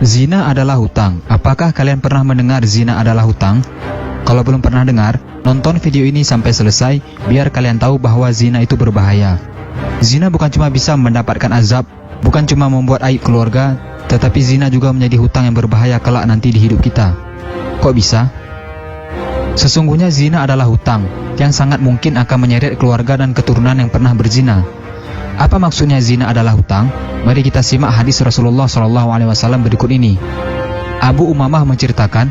Zina adalah hutang. Apakah kalian pernah mendengar zina adalah hutang? Kalau belum pernah dengar, nonton video ini sampai selesai biar kalian tahu bahwa zina itu berbahaya. Zina bukan cuma bisa mendapatkan azab, bukan cuma membuat aib keluarga, tetapi zina juga menjadi hutang yang berbahaya kelak nanti di hidup kita. Kok bisa? Sesungguhnya zina adalah hutang yang sangat mungkin akan menyeret keluarga dan keturunan yang pernah berzina. Apa maksudnya zina adalah hutang? Mari kita simak hadis Rasulullah SAW berikut ini. Abu Umamah menceritakan,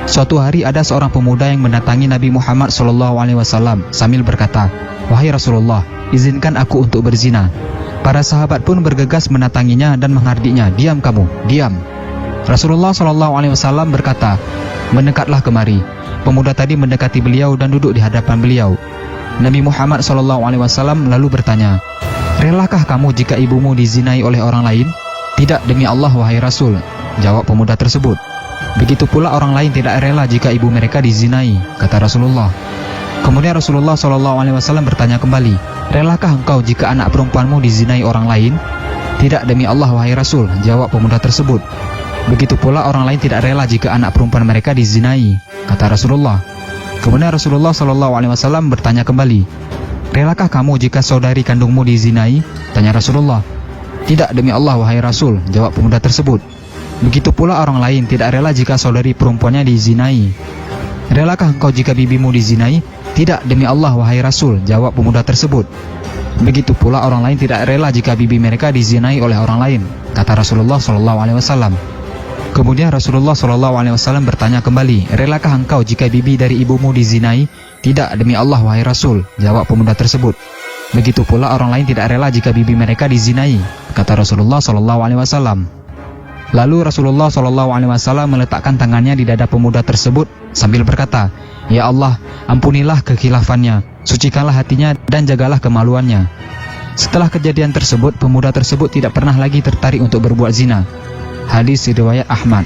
suatu hari ada seorang pemuda yang mendatangi Nabi Muhammad SAW sambil berkata, "Wahai Rasulullah, izinkan aku untuk berzina." Para sahabat pun bergegas mendatanginya dan menghardiknya, "Diam kamu, diam." Rasulullah SAW berkata, "Mendekatlah kemari." Pemuda tadi mendekati beliau dan duduk di hadapan beliau. Nabi Muhammad SAW lalu bertanya, "Relakah kamu jika ibumu dizinai oleh orang lain?" "Tidak, demi Allah wahai Rasul," jawab pemuda tersebut. "Begitu pula orang lain tidak rela jika ibu mereka dizinai," kata Rasulullah. Kemudian Rasulullah SAW bertanya kembali, "Relakah engkau jika anak perempuanmu dizinai orang lain?" "Tidak, demi Allah wahai Rasul," jawab pemuda tersebut. "Begitu pula orang lain tidak rela jika anak perempuan mereka dizinai," kata Rasulullah. Kemudian Rasulullah SAW bertanya kembali, "Relakah kamu jika saudari kandungmu dizinai?" tanya Rasulullah. "Tidak, demi Allah wahai Rasul," jawab pemuda tersebut. "Begitu pula orang lain tidak rela jika saudari perempuannya dizinai." "Relakah engkau jika bibimu dizinai?" "Tidak, demi Allah wahai Rasul," jawab pemuda tersebut. "Begitu pula orang lain tidak rela jika bibi mereka dizinai oleh orang lain," kata Rasulullah SAW. Kemudian Rasulullah SAW bertanya kembali, "Relakah engkau jika bibi dari ibumu dizinai?" "Tidak, demi Allah wahai Rasul," jawab pemuda tersebut. "Begitu pula orang lain tidak rela jika bibi mereka dizinai," kata Rasulullah SAW. Lalu Rasulullah SAW meletakkan tangannya di dada pemuda tersebut sambil berkata, "Ya Allah, ampunilah kekhilafannya, sucikanlah hatinya dan jagalah kemaluannya." Setelah kejadian tersebut, pemuda tersebut tidak pernah lagi tertarik untuk berbuat zina. Hadis riwayat Ahmad.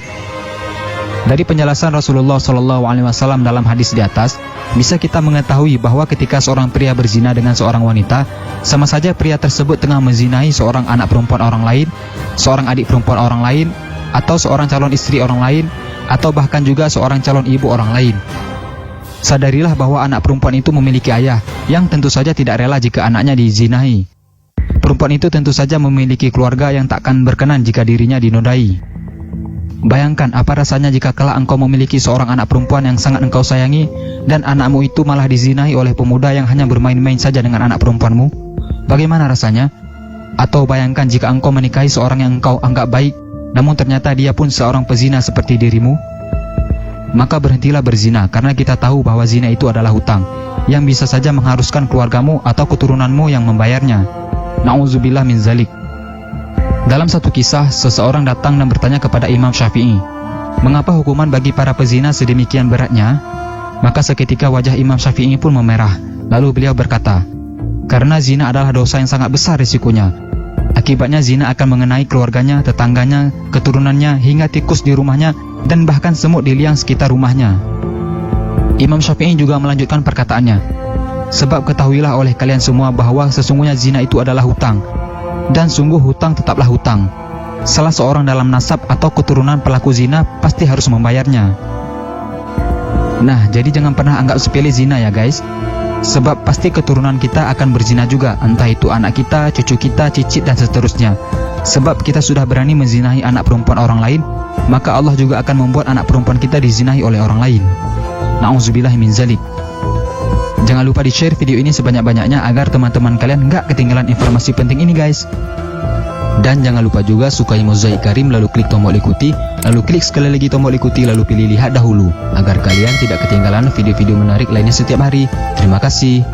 Dari penjelasan Rasulullah SAW dalam hadis di atas, bisa kita mengetahui bahwa ketika seorang pria berzina dengan seorang wanita, sama saja pria tersebut tengah menzinai seorang anak perempuan orang lain, seorang adik perempuan orang lain, atau seorang calon istri orang lain, atau bahkan juga seorang calon ibu orang lain. Sadarilah bahwa anak perempuan itu memiliki ayah yang tentu saja tidak rela jika anaknya dizinai. Perempuan itu tentu saja memiliki keluarga yang takkan berkenan jika dirinya dinodai. Bayangkan apa rasanya jika kelak engkau memiliki seorang anak perempuan yang sangat engkau sayangi dan anakmu itu malah dizinai oleh pemuda yang hanya bermain-main saja dengan anak perempuanmu. Bagaimana rasanya? Atau bayangkan jika engkau menikahi seorang yang engkau anggap baik, namun ternyata dia pun seorang pezina seperti dirimu. Maka berhentilah berzina, karena kita tahu bahwa zina itu adalah hutang yang bisa saja mengharuskan keluargamu atau keturunanmu yang membayarnya. Na'udzubillah min zalik. Dalam satu kisah, seseorang datang dan bertanya kepada Imam Syafi'i, "Mengapa hukuman bagi para pezina sedemikian beratnya?" Maka seketika wajah Imam Syafi'i pun memerah. Lalu beliau berkata, "Karena zina adalah dosa yang sangat besar risikonya. Akibatnya zina akan mengenai keluarganya, tetangganya, keturunannya, hingga tikus di rumahnya, dan bahkan semut di liang sekitar rumahnya." Imam Syafi'i juga melanjutkan perkataannya, "Sebab ketahuilah oleh kalian semua bahwa sesungguhnya zina itu adalah hutang, dan sungguh hutang tetaplah hutang. Salah seorang dalam nasab atau keturunan pelaku zina pasti harus membayarnya." Nah, jadi jangan pernah anggap sepele zina ya guys. Sebab pasti keturunan kita akan berzina juga, entah itu anak kita, cucu kita, cicit dan seterusnya. Sebab kita sudah berani menzinahi anak perempuan orang lain, maka Allah juga akan membuat anak perempuan kita dizinahi oleh orang lain. Na'udzubillah min zalik. Jangan lupa di-share video ini sebanyak-banyaknya agar teman-teman kalian nggak ketinggalan informasi penting ini guys. Dan jangan lupa juga sukai Mozaik Karim, lalu klik tombol ikuti, lalu klik sekali lagi tombol ikuti, lalu pilih lihat dahulu, agar kalian tidak ketinggalan video-video menarik lainnya setiap hari. Terima kasih.